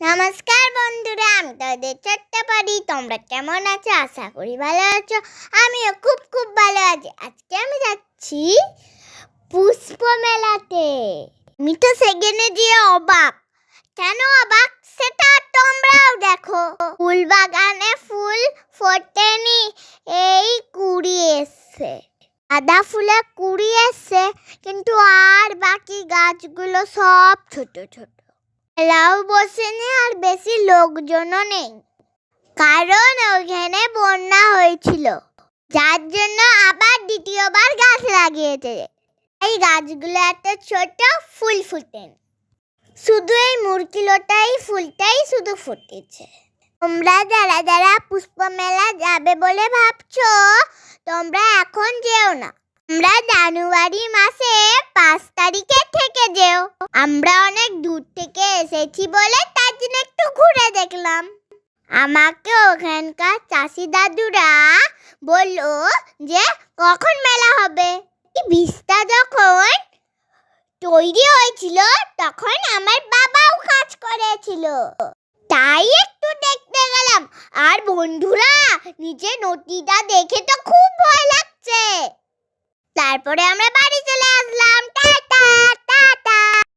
নমস্কার বন্ধুরা, আমি তোমাদের ছোট্ট পরি। তোমরা কেমন আছো? আশা করি ভালো আছো। আমিও খুব খুব ভালো আছি। আজকে আমি যাচ্ছি পুষ্প মেলাতে। আমি তো সেখানে গিয়ে অবাক। কেন অবাক সেটা তোমরাও দেখো। ফুল বাগানে ফুল ফোটেনি, এই কুড়ি এসছে। গাঁদা ফুলে কুড়ি এসছে, কিন্তু আর বাকি গাছগুলো সব ছোট ছোট। মেলাও বসেনি আর বেশি লোকজনও নেই, কারণ ওখানে বন্যা হয়েছিল, যার জন্য আবার দ্বিতীয়বার গাছ লাগিয়েছে। এই গাছগুলো এত ছোট, ফুল ফুটেন, শুধু এই মুরগিলোটাই ফুলটাই শুধু ফুটেছে। তোমরা যারা যারা পুষ্প মেলা যাবে বলে ভাবছো, তোমরা এখন যেও না। আমরা জানুয়ারি মাসে 5 তারিখে থেকে যেও। আমরা অনেক দূর থেকে এসেছি বলে তার জন্য একটু ঘুরে দেখলাম। আমাকে ওখানকার চাষি দাদুরা বললো যে কখন মেলা হবে। এই বীজটা যখন তৈরি হয়েছিল তখন আমার বাবাও কাজ করেছিল, তাই একটু দেখতে গেলাম। আর বন্ধুরা, নিচে নদীটা দেখে তো খুব ভয় লাগছে। তারপরে আমরা বাড়ি চলে আসলাম। টাটা।